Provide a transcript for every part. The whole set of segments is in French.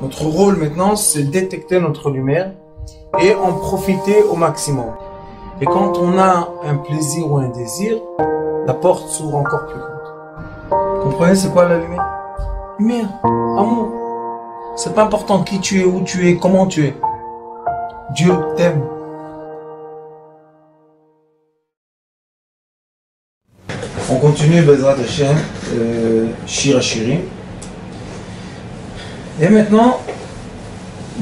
Notre rôle maintenant, c'est détecter notre lumière et en profiter au maximum. Et quand on a un plaisir ou un désir, la porte s'ouvre encore plus grande. Vous comprenez, c'est quoi la lumière? Lumière, amour. C'est pas important qui tu es, où tu es, comment tu es. Dieu t'aime. On continue Bezrat Hashem, Shir HaShirim. Et maintenant,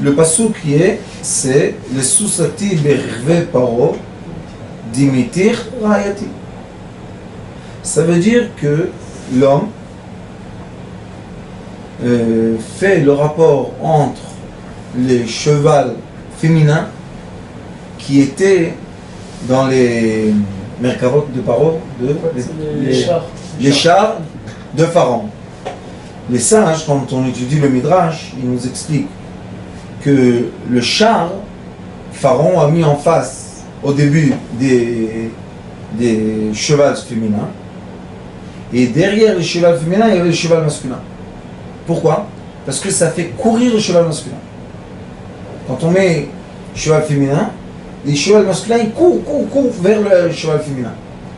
le passouk qui est, c'est le Susati Berve Paro Dimitir Rayati. Ça veut dire que l'homme fait le rapport entre les chevals féminins qui étaient dans les merkavot de Paro, les chars de Pharaon. Les sages, quand on étudie le Midrash, ils nous expliquent que le char, Pharaon a mis en face au début des chevals féminins, et derrière les chevals féminins, il y avait le cheval masculin. Pourquoi? Parce que ça fait courir le cheval masculin. Quand on met cheval féminin, les chevals masculins ils courent vers le cheval féminin.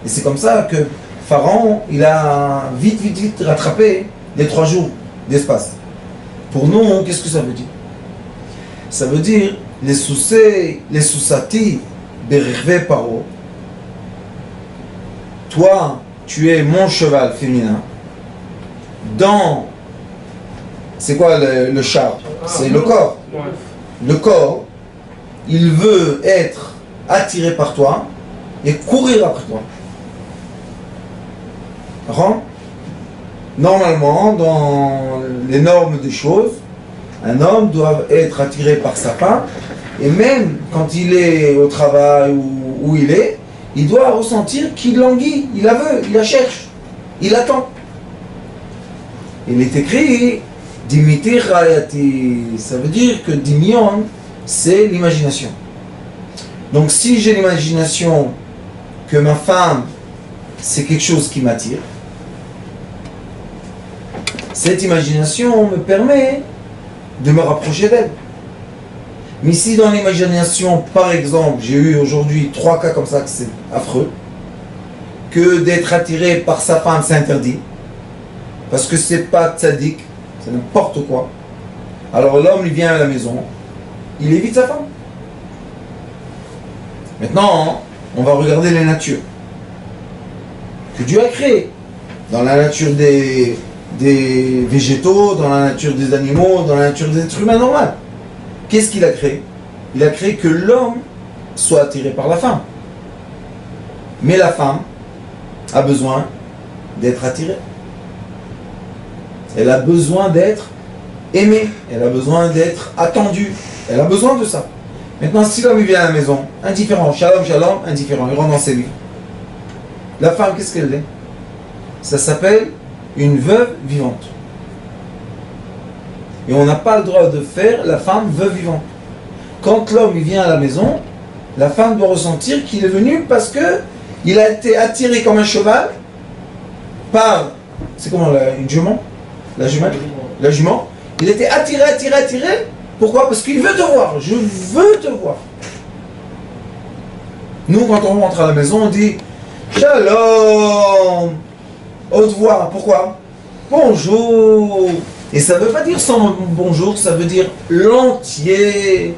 Et c'est comme ça que Pharaon, il a vite rattrapé les 3 jours d'espace. Pour nous, qu'est-ce que ça veut dire? Ça veut dire les sousati berve paro. Toi, tu es mon cheval féminin. Dans, c'est quoi le char? C'est le corps. Le corps, il veut être attiré par toi et courir après toi. D'accord? Normalement, dans les normes des choses, un homme doit être attiré par sa femme, et même quand il est au travail ou où il est, il doit ressentir qu'il languit, il la veut, il la cherche, il attend. Il est écrit Dimiti Rayati, ça veut dire que Dimion, c'est l'imagination. Donc si j'ai l'imagination que ma femme, c'est quelque chose qui m'attire, cette imagination me permet de me rapprocher d'elle. Mais si dans l'imagination, par exemple, j'ai eu aujourd'hui 3 cas comme ça, que c'est affreux, que d'être attiré par sa femme, c'est interdit, parce que c'est pas tzaddik, c'est n'importe quoi. Alors l'homme, il vient à la maison, il évite sa femme. Maintenant, on va regarder les natures que Dieu a créées. Dans la nature des végétaux, dans la nature des animaux, dans la nature des êtres humains normaux. Qu'est-ce qu'il a créé? Il a créé que l'homme soit attiré par la femme. Mais la femme a besoin d'être attirée. Elle a besoin d'être aimée. Elle a besoin d'être attendue. Elle a besoin de ça. Maintenant, si l'homme vient à la maison, indifférent, shalom, shalom, indifférent, il rentre dans ses livres. La femme, qu'est-ce qu'elle est? Ça s'appelle une veuve vivante. Et on n'a pas le droit de faire la femme veuve vivante. Quand l'homme vient à la maison, la femme doit ressentir qu'il est venu parce que il a été attiré comme un cheval par, c'est comment, une jument? La jumelle? La jument. Il était attiré. Pourquoi? Parce qu'il veut te voir. Je veux te voir. Nous, quand on rentre à la maison, on dit Shalom. Au revoir. Pourquoi? Bonjour. Et ça ne veut pas dire sans bonjour, ça veut dire l'entier.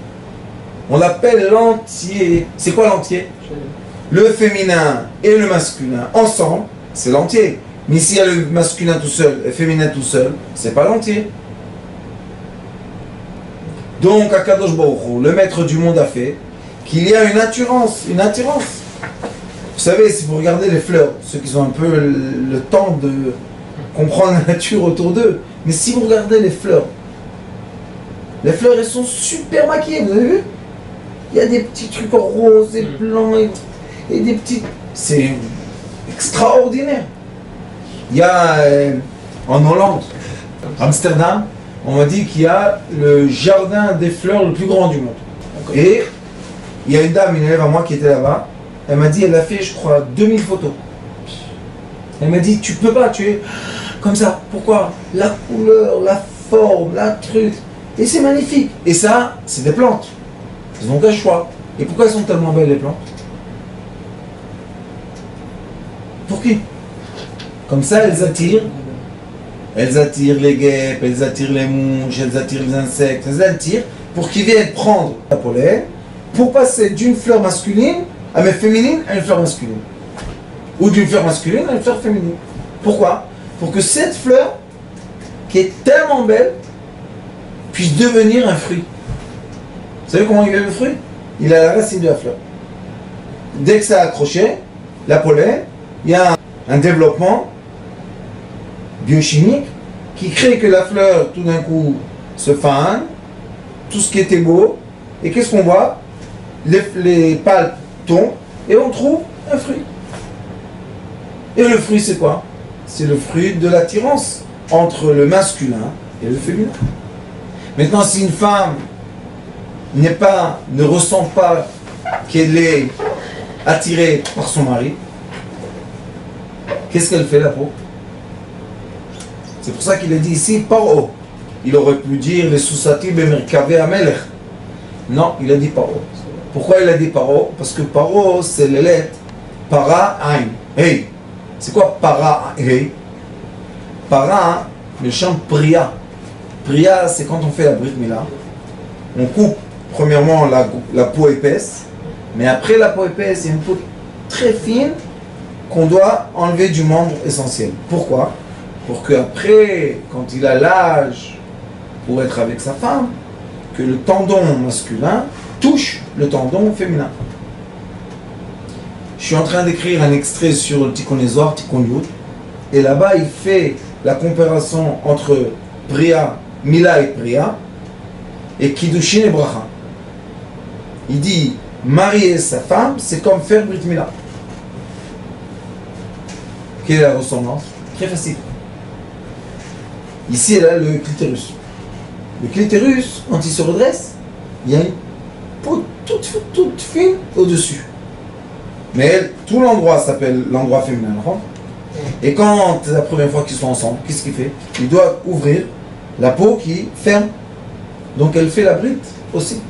On l'appelle l'entier. C'est quoi l'entier? Le féminin et le masculin ensemble, c'est l'entier. Mais s'il y a le masculin tout seul et le féminin tout seul, c'est pas l'entier. Donc, Akadosh Baruch Hu, le maître du monde, a fait qu'il y a une attirance. Vous savez, si vous regardez les fleurs, ceux qui ont un peu le temps de comprendre la nature autour d'eux, mais si vous regardez les fleurs, elles sont super maquillées, vous avez vu? Il y a des petits trucs en rose et blanc et des petits... C'est extraordinaire. Il y a en Hollande, Amsterdam, on m'a dit qu'il y a le jardin des fleurs le plus grand du monde. Et il y a une dame, une élève à moi qui était là-bas, elle m'a dit, elle a fait, je crois, 2000 photos. Elle m'a dit, tu peux pas, tu es comme ça. Pourquoi? La couleur, la forme, la truc. Et c'est magnifique. Et ça, c'est des plantes. Ils n'ont qu'un choix. Et pourquoi elles sont tellement belles, les plantes? Pour qui? Comme ça, elles attirent les guêpes, elles attirent les mouches, elles attirent les insectes, elles attirent pour qu'ils viennent prendre la pollen pour passer d'une fleur masculine féminine à une fleur masculine. Ou d'une fleur masculine à une fleur féminine. Pourquoi? Pour que cette fleur, qui est tellement belle, puisse devenir un fruit. Vous savez comment il est le fruit? Il a la racine de la fleur. Dès que ça a accroché, la pollen, il y a un développement biochimique qui crée que la fleur, tout d'un coup, se fane, tout ce qui était beau, et qu'est-ce qu'on voit? Les palpes tombent, et on trouve un fruit. Et le fruit, c'est quoi? C'est le fruit de l'attirance entre le masculin et le féminin. Maintenant, si une femme ne ressent pas qu'elle est attirée par son mari, qu'est-ce qu'elle fait, la peau? C'est pour ça qu'il a dit ici paro. Il aurait pu dire les sousati bemerkave amelech. Non, il a dit paro. Pourquoi il a dit paro? Parce que paro, c'est les lettres para ain. Hey, c'est quoi para hey? Para, le chant priya. Priya, c'est quand on fait la brit mila. On coupe premièrement la peau épaisse, mais après la peau épaisse, il y a une peau très fine qu'on doit enlever du membre essentiel. Pourquoi? Pour qu'après, quand il a l'âge pour être avec sa femme, que le tendon masculin touche le tendon féminin. Je suis en train d'écrire un extrait sur le Tikkun Zohar, Tikkun Yud, et là-bas il fait la comparaison entre Priya, Mila et Priya, et Kiddushin et Bracha. Il dit, marier sa femme, c'est comme faire Brit Mila. Quelle est la ressemblance? Très facile. Ici, elle a le clitoris. Le clitoris, quand il se redresse, il y a une peau toute fine au-dessus. Mais elle, tout l'endroit s'appelle l'endroit féminin. Et quand la première fois qu'ils sont ensemble, qu'est-ce qu'il fait? Il doit ouvrir la peau qui ferme. Donc elle fait la brite aussi.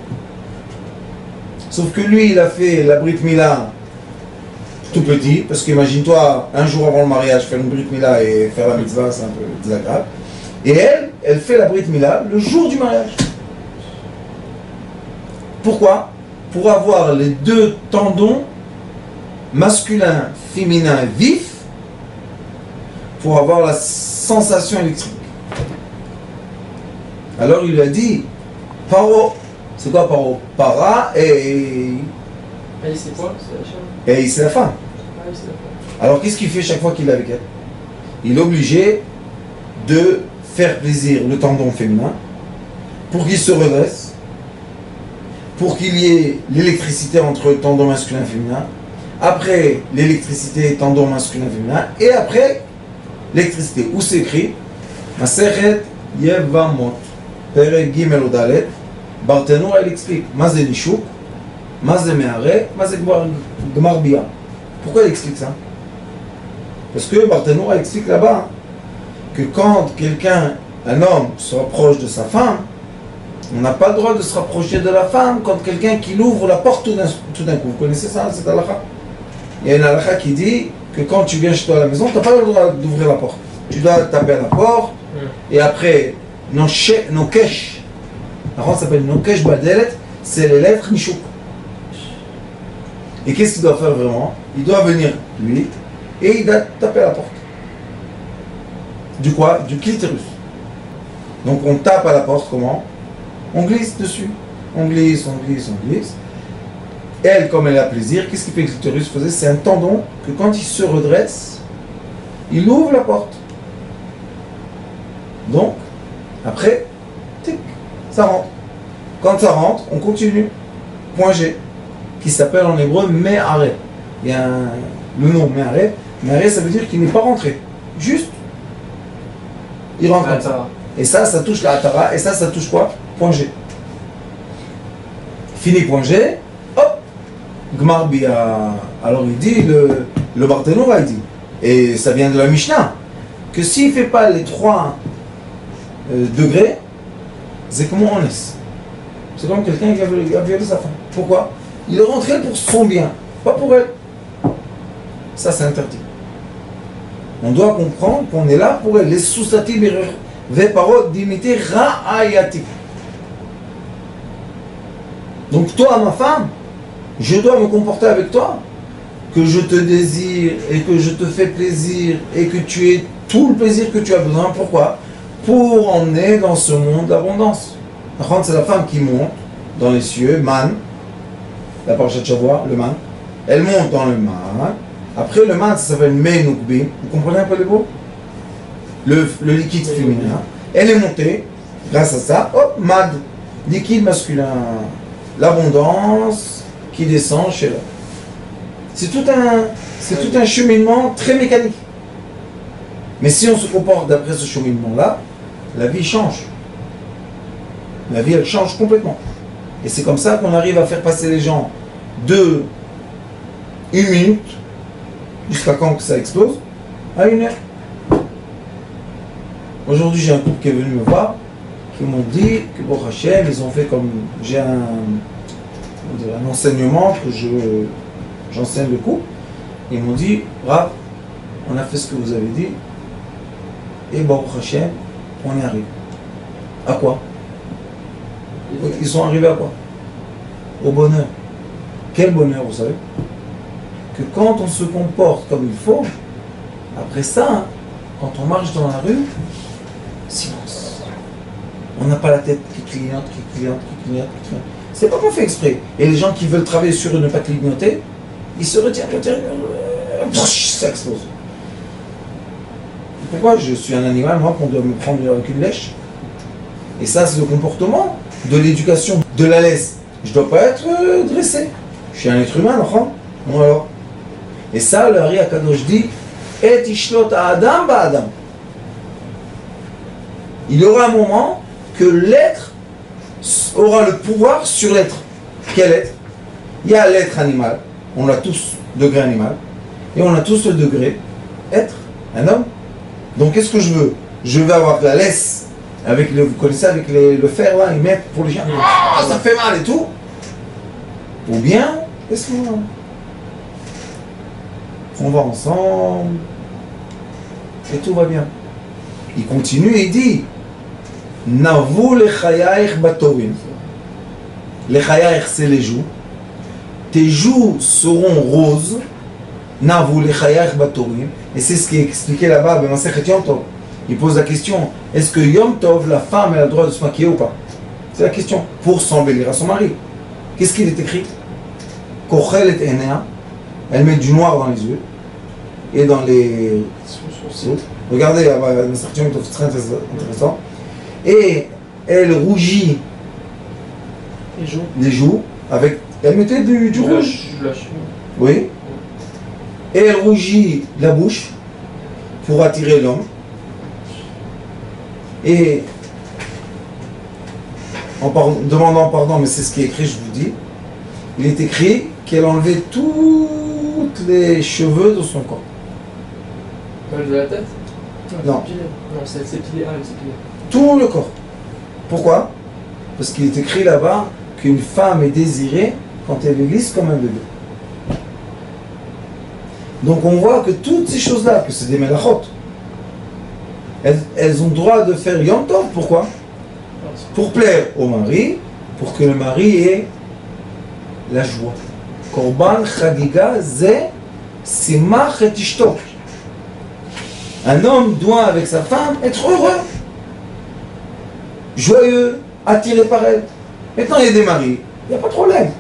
Sauf que lui, il a fait la brit mila tout petit, parce qu'imagine-toi, un jour avant le mariage, faire une brit mila et faire la mitzvah, c'est un peu désagréable. Et elle fait la brit mila le jour du mariage. Pourquoi? Pour avoir les deux tendons masculin, féminin, vif, pour avoir la sensation électrique. Alors il lui a dit, paro, c'est quoi paro? Para et c'est quoi? C'est la femme. Et c'est la femme. Ah oui, c'est la femme. Alors qu'est-ce qu'il fait chaque fois qu'il est avec elle? Il est obligé de faire plaisir le tendon féminin pour qu'il se redresse, pour qu'il y ait l'électricité entre le tendon masculin et féminin, après l'électricité tendon masculin et féminin, et après l'électricité. Où c'est écrit Masechet Yevamot Perek Gimel Odalet. Barthénoura, il explique Mazé Nishouk, Mazé Mehareh, Mazé Gmar Bia. Pourquoi il explique ça? Parce que Barthénoura explique là-bas que quand quelqu'un, un homme, se rapproche de sa femme, on n'a pas le droit de se rapprocher de la femme quand quelqu'un qui l'ouvre la porte tout d'un coup. Vous connaissez ça, cette halakha? Il y a une halakha qui dit que quand tu viens chez toi à la maison, tu n'as pas le droit d'ouvrir la porte. Tu dois taper à la porte, et après, Nokesh, ça s'appelle Nokesh Badelet, c'est les lettres Nishouk. Et qu'est-ce qu'il doit faire vraiment? Il doit venir, lui, et il doit taper à la porte. Du quoi? Du clitoris. Donc on tape à la porte, comment? On glisse dessus. On glisse, on glisse, on glisse. Elle, comme elle a plaisir, qu'est-ce qui fait que le clitoris faisait? C'est un tendon que quand il se redresse, il ouvre la porte. Donc, après, tic, ça rentre. Quand ça rentre, on continue. Point G, qui s'appelle en hébreu Me'areh. Il y a le nom Me'areh. Me'areh, ça veut dire qu'il n'est pas rentré. Juste, il rentre comme ça. Et ça touche la Hatara. Et ça touche quoi? Point G. Fini point G. Hop, Gmar Bia. Alors il dit, le Barthénoura, il dit, et ça vient de la Mishnah, que s'il ne fait pas les 3 degrés, c'est comme honnête. C'est comme quelqu'un qui a violé sa femme. Pourquoi? Il est rentré pour son bien, pas pour elle. Ça, c'est interdit. On doit comprendre qu'on est là pour elle. Les sous-sati des paroles d'imiter ra'ayati. Donc toi, ma femme, je dois me comporter avec toi, que je te désire et que je te fais plaisir et que tu aies tout le plaisir que tu as besoin. Pourquoi? Pour emmener dans ce monde d'abondance. C'est la femme qui monte dans les cieux, man, la parashat de Shavua, le man. Elle monte dans le man. Après le man, ça s'appelle Menukbim. Vous comprenez un peu les mots? Le liquide féminin. Elle est montée, grâce à ça, hop, mad, liquide masculin. L'abondance qui descend chez l'homme. C'est tout un cheminement très mécanique. Mais si on se comporte d'après ce cheminement-là, la vie change. La vie, elle change complètement. Et c'est comme ça qu'on arrive à faire passer les gens de 1 minute, jusqu'à quand que ça explose, à 1 heure. Aujourd'hui, j'ai un couple qui est venu me voir, qui m'ont dit que bon Hachem, ils ont fait comme j'ai un enseignement que j'enseigne le couple. Ils m'ont dit, Rav, on a fait ce que vous avez dit, et bon Hachem, on est arrivé. À quoi? Ils sont arrivés à quoi? Au bonheur. Quel bonheur, vous savez? Que quand on se comporte comme il faut, après ça, quand on marche dans la rue, silence. On n'a pas la tête qui clignote. C'est pas qu'on fait exprès. Et les gens qui veulent travailler sur ne pas clignoter, ils se retirent, ça explose. Pourquoi je suis un animal, moi, qu'on doit me prendre avec une lèche? Et ça, c'est le comportement de l'éducation, de la laisse. Je ne dois pas être dressé. Je suis un être humain, non? Bon alors. Et ça, le Ari Akadosh dit, Et ishlot adam ba'adam. Il y aura un moment que l'être aura le pouvoir sur l'être. Quel être? Il y a l'être animal, on a tous degré animal, et on a tous le degré être, un homme. Donc qu'est-ce que je veux? Je veux avoir de la laisse, avec vous connaissez avec le fer là, ils mettent pour les gens, ça fait mal et tout. Ou bien, laisse-moi. On va ensemble, et tout va bien. Il continue et il dit, Navu lechayaich batorim. Lechayaich, c'est les joues. Tes joues seront roses. Navu lechayaich batorim. Et c'est ce qui est expliqué là-bas, dans Masechet Yom Tov. Il pose la question, est-ce que Yom Tov, la femme, elle a le droit de se maquiller ou pas? C'est la question. Pour s'embellir à son mari. Qu'est-ce qu'il est écrit? Kochel et Enea. Elle met du noir dans les yeux. Et dans les... Regardez, Masechet Yom Tov, c'est très intéressant. Et elle rougit les joues avec... Elle mettait du rouge. Oui. Et elle rougit la bouche pour attirer l'homme. Et en demandant pardon, mais c'est ce qui est écrit, je vous dis, il est écrit qu'elle enlevait tous les cheveux de son corps. De la tête? Non. Non, c'est pilé. Tout le corps. Pourquoi? Parce qu'il est écrit là-bas qu'une femme est désirée quand elle est lisse comme un bébé. Donc on voit que toutes ces choses-là, que c'est des melachot, elles ont le droit de faire Yom Tov. Pourquoi? Pour plaire au mari, pour que le mari ait la joie. Korban chagiga ze simach et ishto. Un homme doit avec sa femme être heureux, joyeux, attiré par elle. Maintenant il y a des maris, il n'y a pas de problème.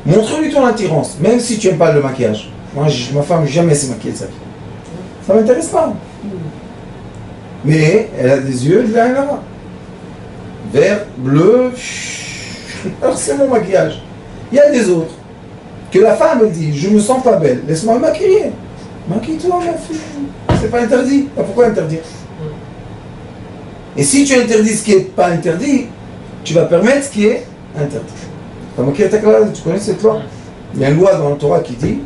Montre-lui ton attirance, même si tu n'aimes pas le maquillage. Moi, ma femme jamais s'est maquillée de sa vie. Ça ne m'intéresse pas. Mais elle a des yeux de là. Vert, bleu. Alors c'est mon maquillage. Il y a des autres. Que la femme dit, je me sens pas belle, laisse-moi me maquiller. Maquille-toi, ma fille. C'est pas interdit. Pourquoi interdire? Et si tu interdis ce qui n'est pas interdit, tu vas permettre ce qui est interdit. Tu connais cette loi? Il y a une loi dans la Torah qui dit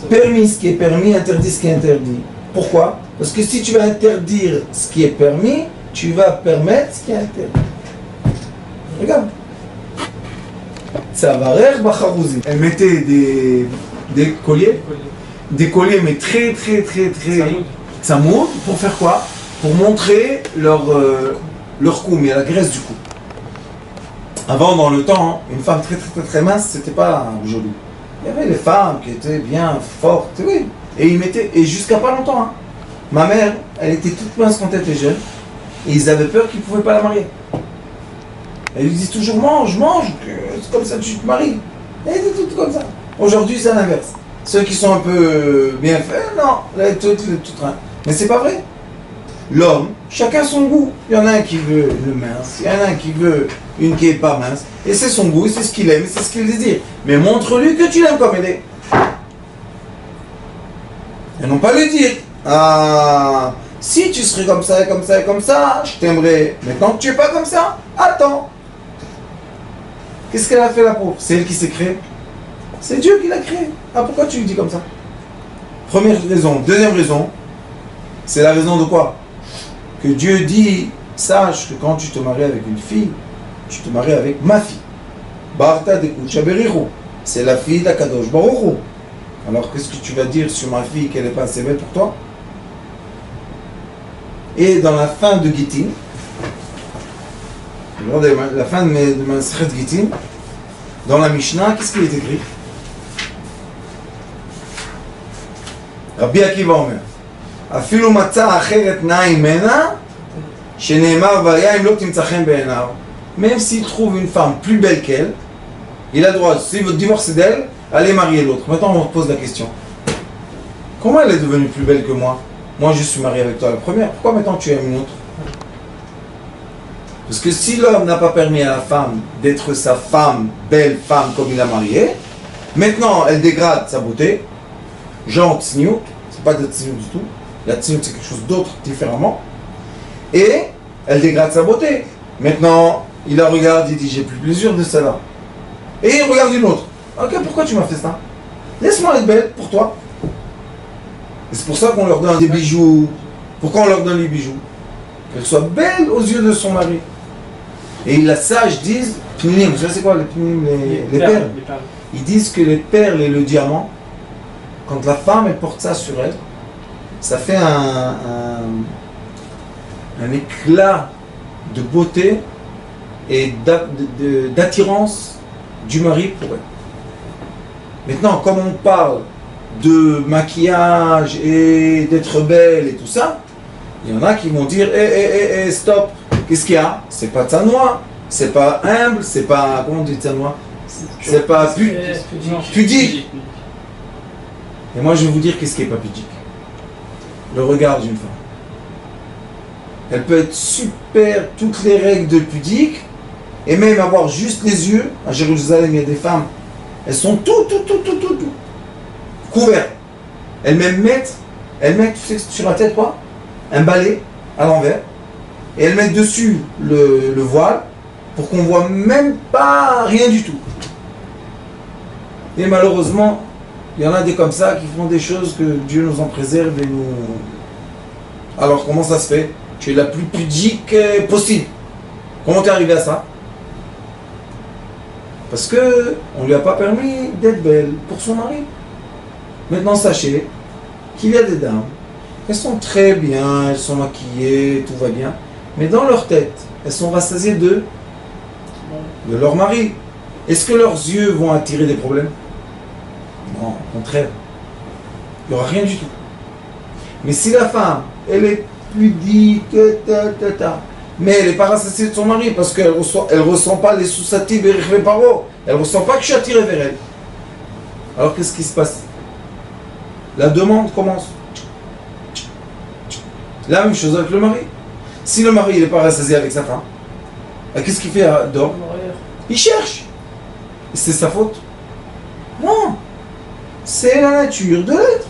permis ce qui est permis, interdit ce qui est interdit. Pourquoi? Parce que si tu vas interdire ce qui est permis, tu vas permettre ce qui est interdit. Regarde. Tsavarer Bacharouzim. Elle mettait des colliers. Des colliers, mais très tsamoud. Pour faire quoi? Pour montrer leur cou, mais la graisse du cou. Avant, dans le temps, une femme très mince, c'était pas joli. Il y avait les femmes qui étaient bien fortes, oui. Et ils mettaient, et jusqu'à pas longtemps, hein. Ma mère, elle était toute mince quand elle était jeune, et ils avaient peur qu'ils ne pouvaient pas la marier. Elle lui disait toujours mange, c'est comme ça que tu te maries. Elle était toute comme ça. Aujourd'hui, c'est l'inverse. Ceux qui sont un peu bien faits, non, là, elle est toute reine. Mais c'est pas vrai. L'homme, chacun son goût. Il y en a un qui veut le mince, il y en a un qui veut une qui est pas mince. Et c'est son goût, c'est ce qu'il aime, c'est ce qu'il désire. Mais montre-lui que tu l'aimes comme elle est. Et non pas lui dire, ah, si tu serais comme ça, comme ça, comme ça, je t'aimerais. Maintenant que tu es pas comme ça, attends. Qu'est-ce qu'elle a fait la pauvre? C'est elle qui s'est créée. C'est Dieu qui l'a créée. Ah, pourquoi tu lui dis comme ça? Première raison. Deuxième raison, c'est la raison de quoi? Que Dieu dit, sache que quand tu te maries avec une fille, tu te maries avec ma fille. Barta de Kuchaberiru. C'est la fille d'Akadosh Baruch Hu. Alors qu'est-ce que tu vas dire sur ma fille qu'elle n'est pas assez belle pour toi? Et dans la fin de Gittin, regardez la fin de Masechet Gittin, dans la Mishnah, qu'est-ce qui est écrit? Rabbi Akiva Omer, Afilu matza acheret na'im mena, sheneemar vayim lo timtza chem be'enav. Même s'il trouve une femme plus belle qu'elle, il a le droit, si vous divorcez d'elle, allez marier l'autre. Maintenant, on pose la question. Comment elle est devenue plus belle que moi? Moi, je suis marié avec toi la première. Pourquoi maintenant tu aimes une autre? Parce que si l'homme n'a pas permis à la femme d'être sa femme, belle femme comme il l'a mariée, maintenant elle dégrade sa beauté. Genre tsniout, c'est pas de tsniout du tout. La tsniout c'est quelque chose d'autre différemment. Et elle dégrade sa beauté. Maintenant, il la regarde, il dit j'ai plus plaisir de celle-là. Et il regarde une autre. Ok, pourquoi tu m'as fait ça? Laisse-moi être belle pour toi. Et c'est pour ça qu'on leur donne des bijoux. Pourquoi on leur donne les bijoux? Qu'elle soit belle aux yeux de son mari. Et les sages disent, pninim, vous savez c'est quoi les pninim, les perles? Ils disent que les perles et le diamant, quand la femme elle porte ça sur elle, ça fait un éclat de beauté et d'attirance du mari pour elle. Maintenant, comme on parle de maquillage et d'être belle et tout ça, il y en a qui vont dire stop, qu'est-ce qu'il y a? C'est pas tsanoua, c'est pas humble, c'est pas, comment on dit tsanoua? C'est pas pudique. Et moi je vais vous dire qu'est-ce qui est pas pudique. Le regard d'une femme. Elle peut être super, toutes les règles de pudique, et même avoir juste les yeux. À Jérusalem, il y a des femmes, elles sont tout couvertes. Elles mettent, tu sais, sur la tête quoi? Un balai à l'envers, et elles mettent dessus le voile pour qu'on voit même pas rien du tout. Et malheureusement, il y en a des comme ça qui font des choses que Dieu nous en préserve et nous... Alors comment ça se fait? Tu es la plus pudique possible. Comment t'es arrivé à ça? Parce que on lui a pas permis d'être belle pour son mari. Maintenant sachez qu'il y a des dames, elles sont très bien, elles sont maquillées, tout va bien, mais dans leur tête, elles sont rassasiées de leur mari. Est-ce que leurs yeux vont attirer des problèmes? Non, au contraire. Il n'y aura rien du tout. Mais si la femme, elle est pudique, mais elle n'est pas rassasiée de son mari parce qu'elle ressent pas les soussati vers paro. Elle ressent pas que je suis attiré vers elle. Alors qu'est-ce qui se passe? La demande commence. La même chose avec le mari. Si le mari n'est pas rassasié avec sa femme, qu'est-ce qu'il fait dehors? Il cherche. Et c'est sa faute? Non. C'est la nature de l'être.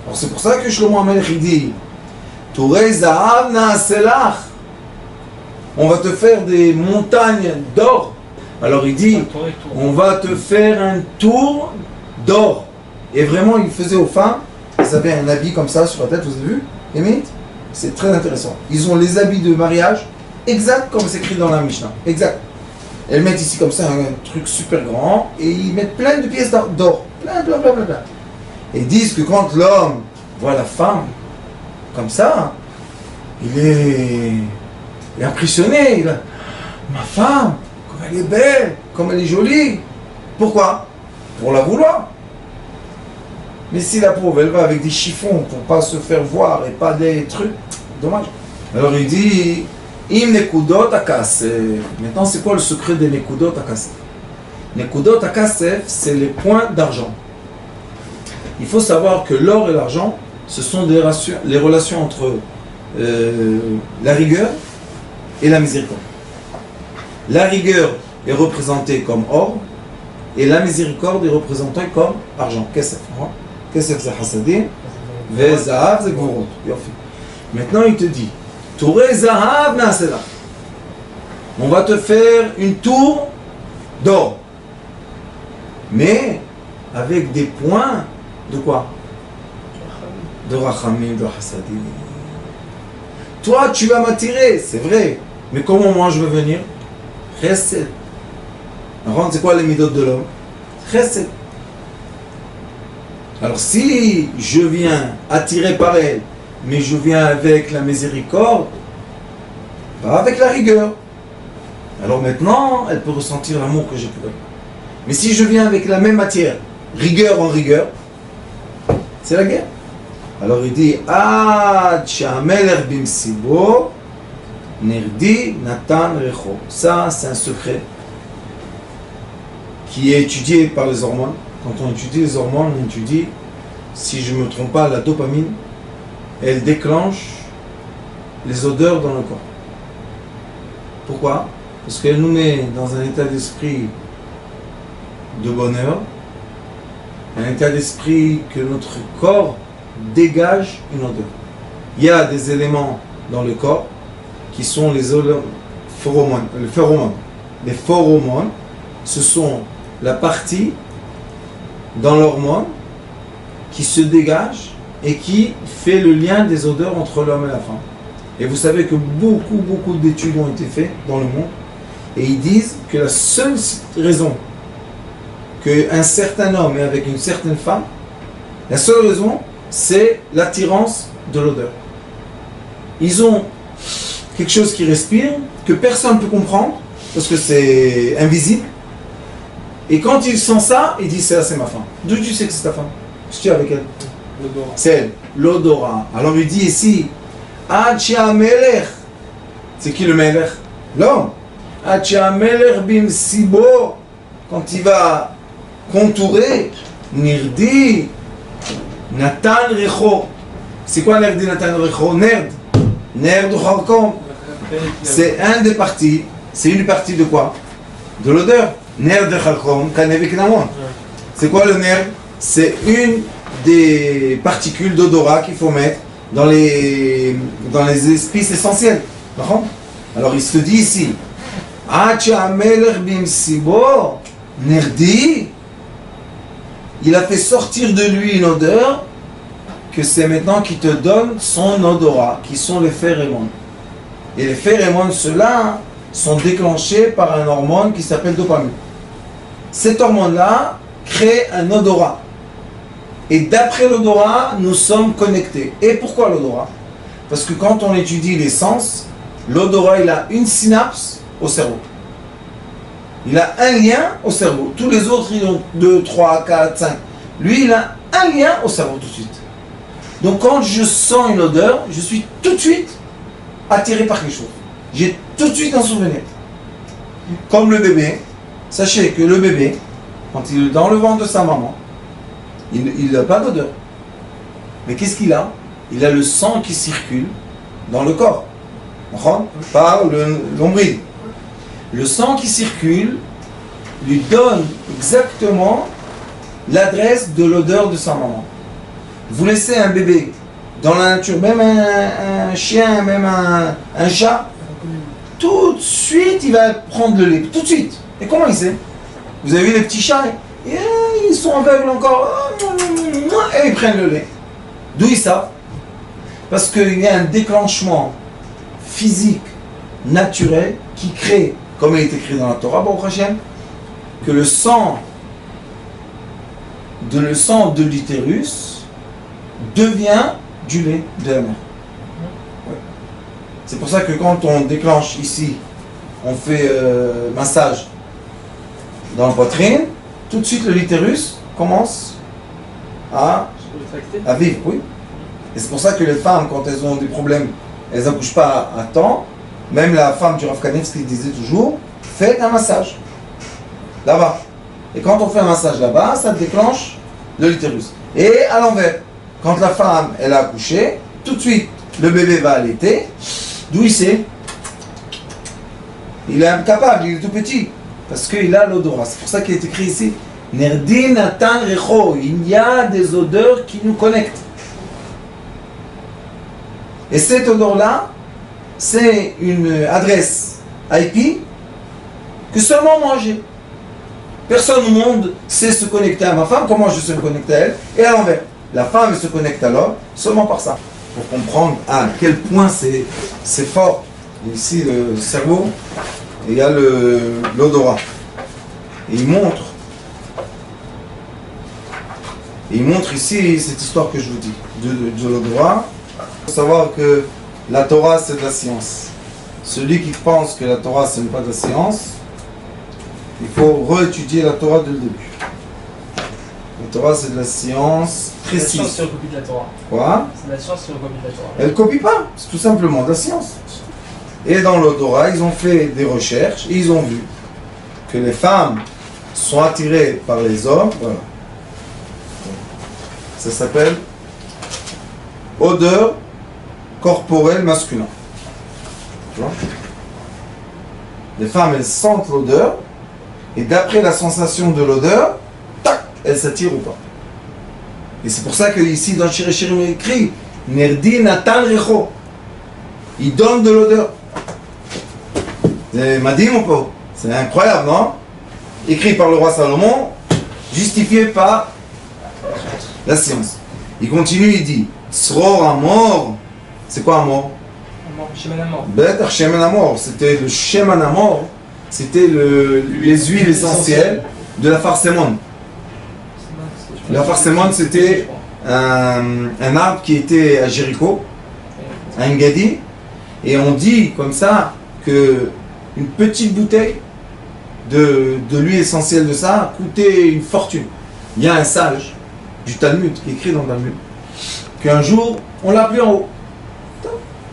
Alors c'est pour ça que Shlomo HaMelech dit Tourei Zahav Na'aselach. On va te faire des montagnes d'or. Alors il dit on va te faire un tour d'or. Et vraiment il faisait aux femmes, ils avaient un habit comme ça sur la tête, vous avez vu? Émite? C'est très intéressant. Ils ont les habits de mariage exact comme c'est écrit dans la Mishnah. Exact. Elles mettent ici comme ça un truc super grand et ils mettent plein de pièces d'or. Plein. Et ils disent que quand l'homme voit la femme comme ça, il est impressionné. Ma femme, comme elle est belle, comme elle est jolie. Pourquoi? Pour la vouloir. Mais si la pauvre, elle va avec des chiffons pour pas se faire voir et pas des trucs, dommage. Alors il dit, Im nekudot akasef. Maintenant, c'est quoi le secret des nekudot akasef? Nekudot akasef, c'est les points d'argent. Il faut savoir que l'or et l'argent, ce sont les relations entre la rigueur et la miséricorde. La rigueur est représentée comme or et la miséricorde est représentée comme argent. Kesef. Kesef c'est hasadim, ve zahav c'est gvorot. Maintenant il te dit, Touré zahav nasela. On va te faire une tour d'or, mais avec des points de quoi? De rachamim, de hasadim. Toi tu vas m'attirer, c'est vrai, mais comment moi je veux venir? Chesed. C'est quoi les midot de l'homme? Chesed. Alors si je viens attiré par elle, mais je viens avec la miséricorde, pas avec la rigueur, alors maintenant elle peut ressentir l'amour que j'ai pour elle. Mais si je viens avec la même matière, rigueur en rigueur, c'est la guerre. Alors il dit Ad she'amelech bimsibo nerdi natan recho. Ça c'est un secret qui est étudié par les hormones. Quand on étudie les hormones, on étudie, si je ne me trompe pas, la dopamine, elle déclenche les odeurs dans le corps. Pourquoi? Parce qu'elle nous met dans un état d'esprit de bonheur, un état d'esprit que notre corps dégage une odeur. Il y a des éléments dans le corps qui sont les phéromones. Les phéromones, ce sont la partie dans l'hormone qui se dégage et qui fait le lien des odeurs entre l'homme et la femme. Et vous savez que beaucoup d'études ont été faites dans le monde et ils disent que la seule raison qu'un certain homme est avec une certaine femme, la seule raison, c'est l'attirance de l'odeur. Ils ont quelque chose qui respire, que personne ne peut comprendre, parce que c'est invisible. Et quand ils sentent ça, ils disent ça c'est ma femme. D'où tu sais que c'est ta femme? Je suis avec elle. L'odorat. C'est elle, l'odorat. Alors il dit ici, Ad she'amelech. C'est qui le melech? L'homme. Ad she'amelech bimsibo. Quand il va contourer, nirdi, natan recho. C'est quoi nirdi, natan recho? Nerd. Nerd charkom. C'est un des parties. C'est une partie de quoi? De l'odeur. Nerf de Chalkom, Kanevik Namon. C'est quoi le nerf? C'est une des particules d'odorat qu'il faut mettre dans les épices essentielles. Alors il se dit ici, Nerdi, il a fait sortir de lui une odeur que c'est maintenant qui te donne son odorat, qui sont les phéromones. Et les phéromones, ceux-là, sont déclenchés par un hormone qui s'appelle dopamine. Cet hormone-là crée un odorat. Et d'après l'odorat, nous sommes connectés. Et pourquoi l'odorat? Parce que quand on étudie les sens, l'odorat, il a une synapse au cerveau. Il a un lien au cerveau. Tous les autres, ils ont 2, 3, 4, 5. Lui, il a un lien au cerveau tout de suite. Donc quand je sens une odeur, je suis tout de suite attiré par quelque chose. J'ai tout de suite un souvenir. Comme le bébé, sachez que le bébé, quand il est dans le ventre de sa maman, il n'a pas d'odeur. Mais qu'est-ce qu'il a? Il a le sang qui circule dans le corps, par le nombril. Le sang qui circule lui donne exactement l'adresse de l'odeur de sa maman. Vous laissez un bébé dans la nature, même un chien, même un chat, tout de suite il va prendre le lait, tout de suite. Et comment il sait? Vous avez vu les petits chats, ils sont aveugles encore, et ils prennent le lait. D'où ils savent? Parce qu'il y a un déclenchement physique, naturel, qui crée, comme il est écrit dans la Torah, Baruch Hashem, que le sang de l'utérus devient du lait de la mère. Ouais. C'est pour ça que quand on déclenche ici, on fait massage dans la poitrine, tout de suite l'utérus commence à vivre, oui. Et c'est pour ça que les femmes, quand elles ont des problèmes, elles n'accouchent pas à temps. Même la femme du Rav Kanevski disait toujours, faites un massage là-bas. Et quand on fait un massage là-bas, ça déclenche de l'utérus. Et à l'envers, quand la femme elle a accouché, tout de suite le bébé va allaiter. D'où il sait? Il est incapable, il est tout petit, parce qu'il a l'odorat. C'est pour ça qu'il est écrit ici, Nerdi Natan Recho. Il y a des odeurs qui nous connectent. Et cette odeur-là, c'est une adresse IP que seulement moi j'ai. Personne au monde sait se connecter à ma femme, comment je sais me connecter à elle, et à l'envers. La femme elle se connecte à l'homme seulement par ça. Pour comprendre à quel point c'est fort. Ici le cerveau, et il y a l'odorat. Et il montre ici cette histoire que je vous dis, de l'odorat. Il faut savoir que la Torah c'est de la science. Celui qui pense que la Torah ce n'est pas de la science, il faut réétudier la Torah dès le début. La Torah c'est de la science précise. C'est la science qui recopie de la Torah. Quoi? C'est la science qui recopie de la Torah. Elle ne copie pas, c'est tout simplement de la science. Et dans l'odorat, ils ont fait des recherches et ils ont vu que les femmes sont attirées par les hommes. Voilà. Ça s'appelle odeur corporelle masculin. Tu vois? Les femmes, elles sentent l'odeur et d'après la sensation de l'odeur, tac, elles s'attirent ou pas. Et c'est pour ça que ici dans Shirei Shirim il écrit Nerdi Natan Recho. Il donne de l'odeur. C'est Madim ou pas? C'est incroyable, non? Écrit par le roi Salomon, justifié par la science. Il continue, il dit Sror Amor. C'est quoi Amor? Sheman Amor. Betar Sheman Amor. C'était le Sheman Amor. C'était les huiles essentielles de la farsemone. La farsemone, c'était un arbre qui était à Jéricho, à Engadi. Et on dit comme ça que une petite bouteille de l'huile essentielle de ça coûtait une fortune. Il y a un sage du Talmud qui écrit dans le Talmud qu'un jour on l'a appelé en haut.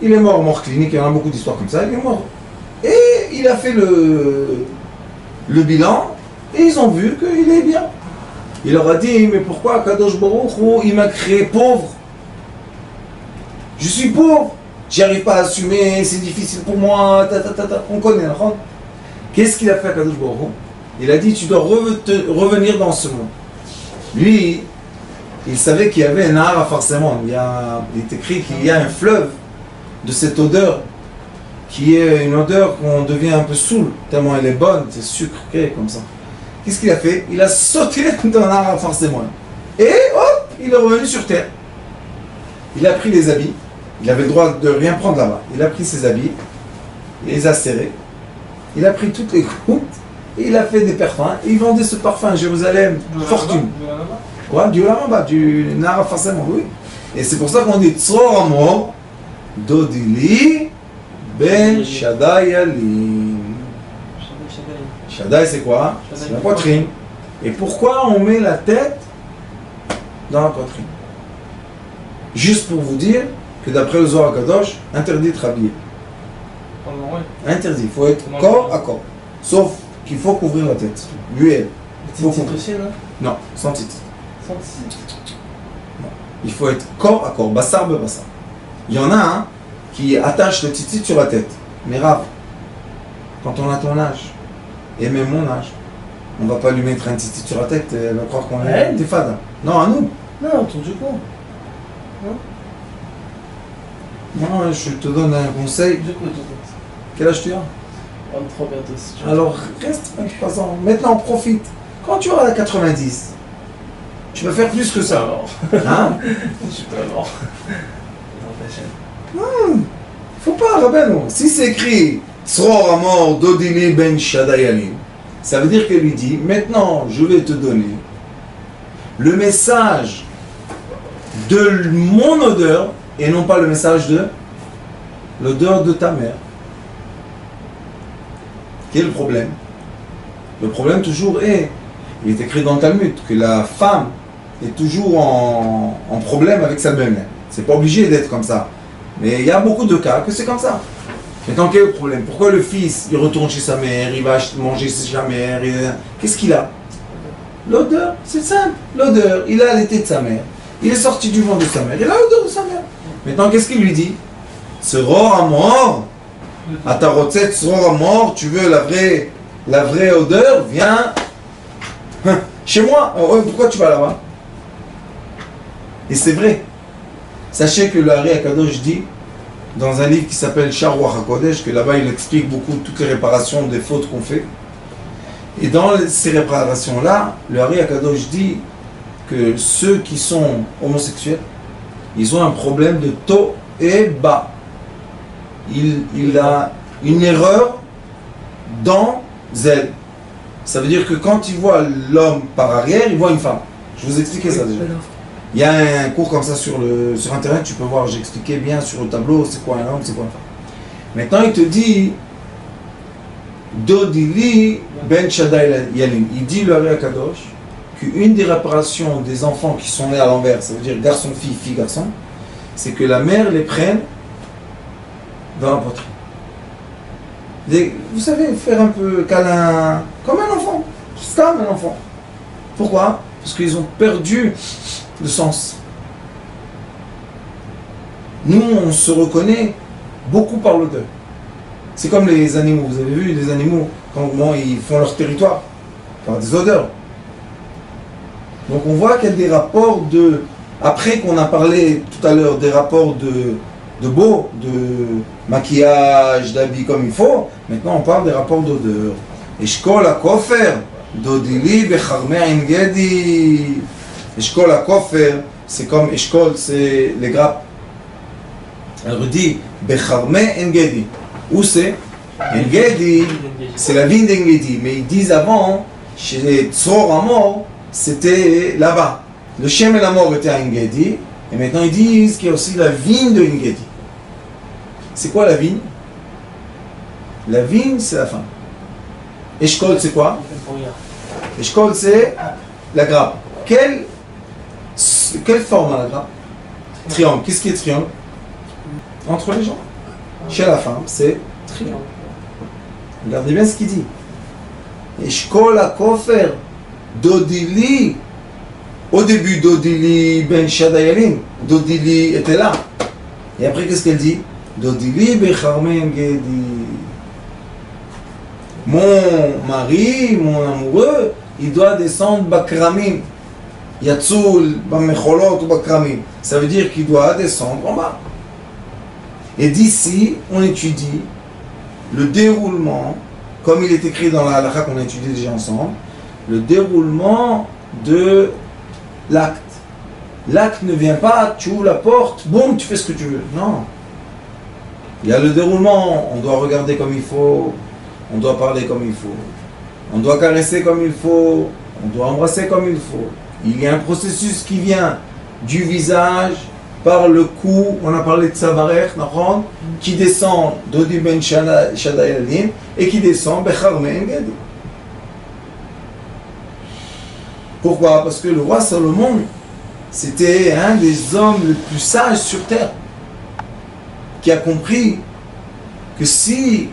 Il est mort clinique, il y en a beaucoup d'histoires comme ça, il est mort. Et il a fait le bilan et ils ont vu qu'il est bien. Il leur a dit, mais pourquoi Kadosh Baruch Hu, il m'a créé pauvre? Je suis pauvre. J'y arrive pas à assumer, c'est difficile pour moi, on connaît, hein? Qu'est-ce qu'il a fait à Kadosh Baruch Hu? Il a dit, tu dois revenir dans ce monde. Lui, il savait qu'il y avait un art à forcément. Il est écrit qu'il y a un fleuve de cette odeur, qui est une odeur qu'on devient un peu saoul, tellement elle est bonne, c'est sucré comme ça. Qu'est-ce qu'il a fait? Il a sauté dans l'art à forcément. Et hop, il est revenu sur terre. Il a pris les habits. Il avait le droit de rien prendre là-bas. Il a pris ses habits, il les a serrés, il a pris toutes les gouttes, et il a fait des parfums, et il vendait ce parfum à Jérusalem, fortune. Quoi? Du Lamaba, du Nara forcément, oui. Et c'est pour ça qu'on dit Tzor Amor, Dodili, Ben Shaddai Alim. Shaddai c'est quoi? C'est la poitrine. Et pourquoi on met la tête dans la poitrine? Juste pour vous dire que d'après le Zohar Kadosh, interdit de rhabiller. Interdit, il faut être corps à corps. Sauf qu'il faut couvrir la tête. L'huile. Faut titre aussi, non? Non, sans titre. Sans titre. Non. Il faut être corps à corps, bassar be bassar. Il y en a un qui attache le titre sur la tête. Mais Rav, quand on a ton âge, et même mon âge, on va pas lui mettre un titre sur la tête, elle va croire qu'on est des fades. Non, à nous. Non, autour du cou. Non, je te donne un conseil. Quel âge tu as? 23 bientôt si tu veux. Alors reste 23 ans. Maintenant profite. Quand tu auras 90, tu vas faire plus que ça. Hein? Je suis pas mort. Faut pas, Rabbeinu. Si c'est écrit Tzror Amor Dodili Ben Shadayalim. Ça veut dire qu'elle lui dit, maintenant je vais te donner le message de mon odeur et non pas le message de l'odeur de ta mère. Quel est le problème? Le problème toujours est, il est écrit dans le Talmud, que la femme est toujours en problème avec sa belle-mère. C'est pas obligé d'être comme ça. Mais il y a beaucoup de cas que c'est comme ça. Maintenant, quel est le problème? Pourquoi le fils, il retourne chez sa mère, il va manger chez sa mère, qu'est-ce qu'il a? L'odeur, c'est simple. L'odeur, il a l'été de sa mère. Il est sorti du ventre de sa mère, il a l'odeur de sa mère. Maintenant, qu'est-ce qu'il lui dit? Tzror Amor, Atarotzet Tzror Amor, tu veux la vraie odeur, viens chez moi. Pourquoi tu vas là-bas? Et c'est vrai. Sachez que le Hari Akadosh dit, dans un livre qui s'appelle Sharuach HaKodesh, que là-bas il explique beaucoup toutes les réparations des fautes qu'on fait. Et dans ces réparations-là, le Hari Akadosh dit que ceux qui sont homosexuels, ils ont un problème de to et ba. Il a une erreur dans zel. Ça veut dire que quand il voit l'homme par arrière, il voit une femme. Je vous expliquais ça déjà. Il y a un cours comme ça sur internet, tu peux voir, j'ai expliqué bien sur le tableau, c'est quoi un homme, c'est quoi une femme. Maintenant il te dit Dodili Ben Shaddai Yalim. Il dit le Hari Akadosh qu'une des réparations des enfants qui sont nés à l'envers, ça veut dire garçon-fille, fille-garçon, c'est que la mère les prenne dans la poitrine. Vous savez, faire un peu câlin, comme un enfant, c'est comme un enfant. Pourquoi? Parce qu'ils ont perdu le sens. Nous, on se reconnaît beaucoup par l'odeur. C'est comme les animaux. Vous avez vu les animaux, comment ils font leur territoire, par des odeurs. Donc on voit qu'il y a des rapports de... Après qu'on a parlé tout à l'heure des rapports de beau, de maquillage, d'habits comme il faut, maintenant on parle des rapports d'odeur. Eshkol HaKofer, Dodili Becharme Engedi. Eshkol HaKofer, c'est comme Eshkol, c'est les grappes. Elle redit Becharme Engedi. Où c'est? Engedi, c'est la vigne d'Engedi. Mais ils disent avant, chez Tzror Amor, c'était là-bas. Le Shem et la mort étaient à Engedi. Et maintenant ils disent qu'il y a aussi la vigne de Engedi. C'est quoi la vigne? La vigne, c'est la femme. Eshkol, c'est quoi? Eshkol, c'est la grappe. Quelle forme a la grappe? Triangle. Qu'est-ce qui est triangle? Entre les jambes. Chez la femme, c'est triangle. Regardez bien ce qu'il dit. Eshkol HaKofer, Dodili. Au début, Dodili Ben Shadayalim. Dodili était là. Et après, qu'est-ce qu'elle dit? Dodili Becharme Engedi. Mon mari, mon amoureux, il doit descendre Bakramim. Yatsoul, Bamecholot ou Bakramim. Ça veut dire qu'il doit descendre en bas. Et d'ici, on étudie le déroulement, comme il est écrit dans la halakha qu'on a étudié déjà ensemble, le déroulement de l'acte. L'acte ne vient pas, tu ouvres la porte, boum, tu fais ce que tu veux. Non. Il y a le déroulement, on doit regarder comme il faut, on doit parler comme il faut, on doit caresser comme il faut, on doit embrasser comme il faut. Il y a un processus qui vient du visage, par le cou, on a parlé de Savarech, qui descend d'Odi Ben Shadayalim et qui descend Becharme Engedi. Pourquoi? Parce que le roi Salomon, c'était un des hommes les plus sages sur terre, qui a compris que si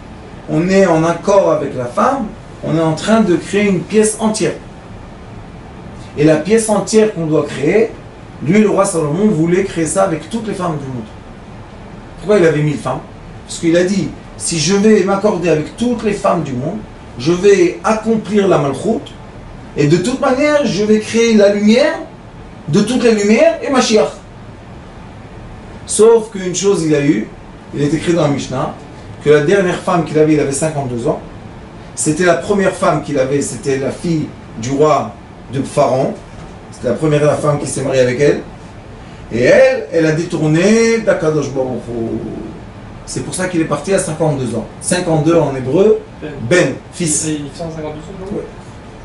on est en accord avec la femme, on est en train de créer une pièce entière. Et la pièce entière qu'on doit créer, lui, le roi Salomon, voulait créer ça avec toutes les femmes du monde. Pourquoi il avait 1000 femmes? Parce qu'il a dit, si je vais m'accorder avec toutes les femmes du monde, je vais accomplir la malchoute, et de toute manière, je vais créer la lumière de toutes les lumières et Mashiach. Sauf qu'une chose il a eu, il est écrit dans la Mishnah, que la dernière femme qu'il avait, il avait 52 ans. C'était la première femme qu'il avait, c'était la fille du roi de Pharaon. C'était la première femme qui s'est mariée avec elle. Et elle a détourné d'Akadosh Baruch Hu. C'est pour ça qu'il est parti à 52 ans. 52 en hébreu, Ben, fils. Et il fait 152 ans. Ouais.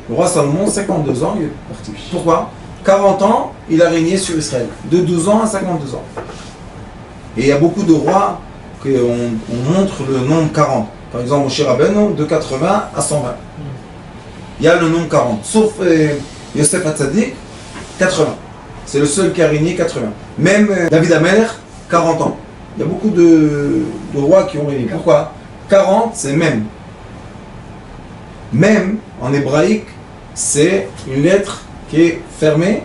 Le roi Salomon, 52 ans, il est parti. Pourquoi? 40 ans, il a régné sur Israël. De 12 ans à 52 ans. Et il y a beaucoup de rois qu'on on montre le nombre 40. Par exemple, Moshe Rabbeinu, de 80 à 120. Il y a le nombre 40. Sauf Yosef Hatzadik, 80. C'est le seul qui a régné 80. Même David Amelech, 40 ans. Il y a beaucoup de rois qui ont régné. Pourquoi? 40, c'est même. Même, en hébraïque, c'est une lettre qui est fermée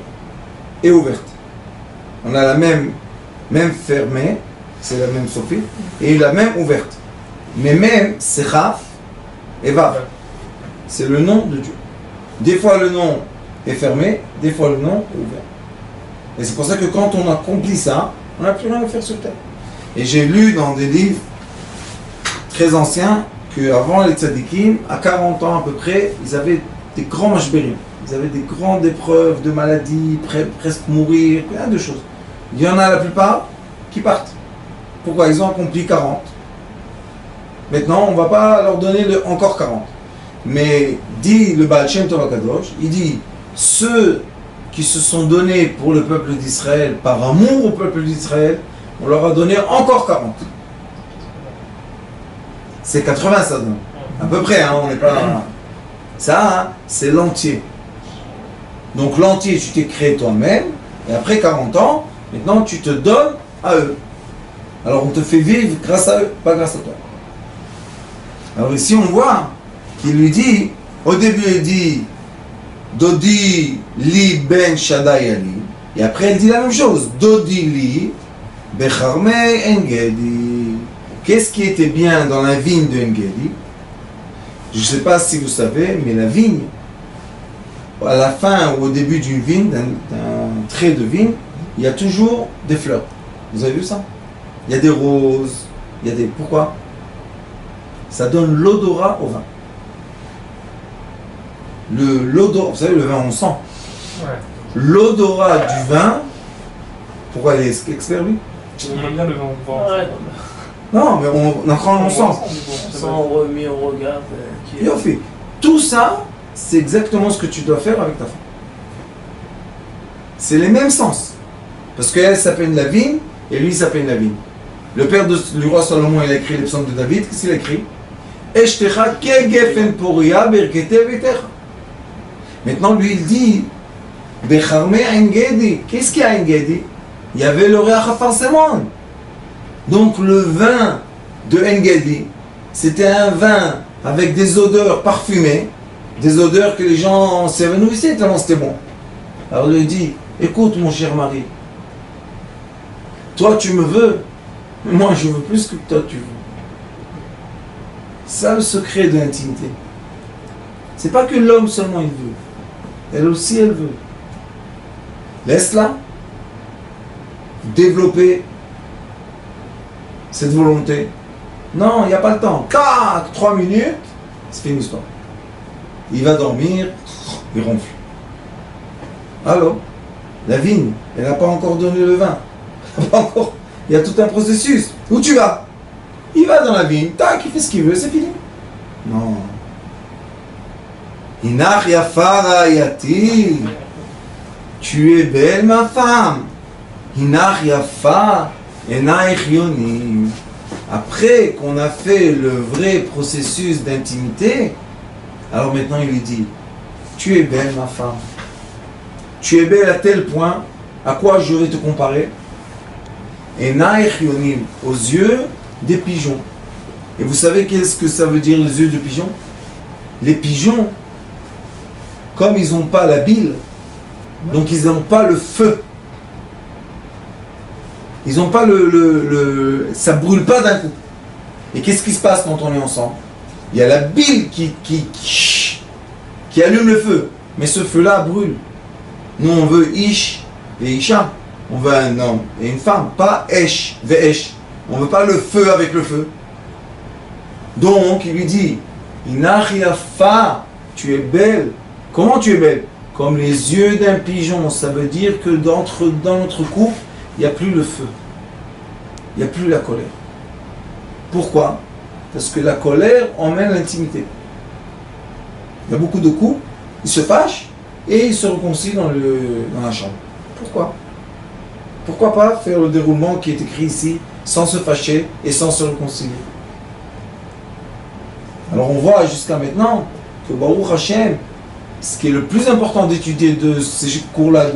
et ouverte. On a la même fermée, c'est la même Sophie, et la même ouverte. Mais même, c'est Chaf et Vav. C'est le nom de Dieu. Des fois le nom est fermé, des fois le nom est ouvert. Et c'est pour ça que quand on accomplit ça, on n'a plus rien à faire sur terre. Et j'ai lu dans des livres très anciens qu'avant les tzadikim, à 40 ans à peu près, ils avaient des grands mashberim. Ils avaient des grandes épreuves de maladies, presque mourir, plein de choses. Il y en a la plupart qui partent. Pourquoi? Ils ont accompli 40. Maintenant, on ne va pas leur donner encore 40. Mais dit le Baal Shem Tov HaKadosh, il dit ceux qui se sont donnés pour le peuple d'Israël, par amour au peuple d'Israël, on leur a donné encore 40. C'est 80 ça donne. À peu près, hein, on n'est pas... Ça, hein, c'est l'entier. Donc l'entier, tu t'es créé toi-même, et après 40 ans, maintenant tu te donnes à eux. Alors on te fait vivre grâce à eux, pas grâce à toi. Alors ici on voit qu'il lui dit, au début il dit Dodi li ben Shaddai ali, et après il dit la même chose, Dodi li becharme engedi. Qu'est-ce qui était bien dans la vigne de Engedi? Je ne sais pas si vous savez, mais la vigne, à la fin ou au début d'une vigne, d'un trait de vigne, il y a toujours des fleurs. Vous avez vu ça? Il y a des roses, il y a des... Pourquoi? Ça donne l'odorat au vin. L'odorat, vous savez, le vin on sent. Ouais. L'odorat du vin, pourquoi il est expert lui? On aime bien le vin. Ouais, Non, mais on apprend, on sent. ça on remet, on regarde. Et on fait. Tout ça, c'est exactement ce que tu dois faire avec ta femme. C'est les mêmes sens. Parce qu'elle s'appelle la vigne et lui s'appelle la vigne. Le père du roi Salomon, il a écrit les psaumes de David. Qu'est-ce qu'il a écrit? Eshtecha kegefen poria berkete vetecha. Maintenant, lui, il dit Becharme engedi. Qu'est-ce qu'il y a engedi? Il y avait le Reach HaFarsemon. Donc, le vin de Engedi, c'était un vin avec des odeurs parfumées, des odeurs que les gens s'évanouissaient tellement c'était bon. Alors, il lui dit écoute, mon cher mari, toi, tu me veux, mais moi, je veux plus que toi, tu veux. Ça, le secret de l'intimité. C'est pas que l'homme seulement il veut. Elle aussi, elle veut. Laisse-la développer cette volonté. Non, il n'y a pas le temps. Tac, 3 minutes, c'est fini l'histoire. Il va dormir, il ronfle. Alors, la vigne, elle n'a pas encore donné le vin. Pas encore. Il y a tout un processus. Où tu vas? Il va dans la vigne, tac, il fait ce qu'il veut, c'est fini. Non. Inach yafara yati. Tu es belle, ma femme. Inach yafa enaich yonim. Après qu'on a fait le vrai processus d'intimité, alors maintenant il lui dit tu es belle, ma femme. Tu es belle à tel point, à quoi je vais te comparer? Enaich yonim, aux yeux des pigeons. Et vous savez qu'est-ce que ça veut dire les yeux de pigeon? Les pigeons, comme ils n'ont pas la bile, donc ils n'ont pas le feu. Ils n'ont pas ça brûle pas d'un coup. Et qu'est-ce qui se passe quand on est ensemble? Il y a la bile qui allume le feu. Mais ce feu-là brûle. Nous on veut ish et isha. On veut un homme et une femme, pas esh ve esh. On ne veut pas le feu avec le feu. Donc, il lui dit, Inach yafa, tu es belle. Comment tu es belle? Comme les yeux d'un pigeon. Ça veut dire que dans notre couple, il n'y a plus le feu. Il n'y a plus la colère. Pourquoi? Parce que la colère emmène l'intimité. Il y a beaucoup de coups, ils se fâchent et ils se réconcilient dans la chambre. Pourquoi? Pourquoi pas faire le déroulement qui est écrit ici, sans se fâcher et sans se réconcilier? Alors on voit jusqu'à maintenant que Baruch Hashem, ce qui est le plus important d'étudier de ces cours-là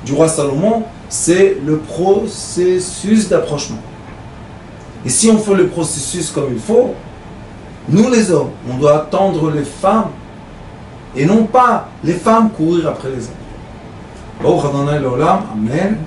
du roi Salomon, c'est le processus d'approchement. Et si on fait le processus comme il faut, nous les hommes, on doit attendre les femmes et non pas les femmes courir après les hommes. Baruch Adonai Leolam, Amen.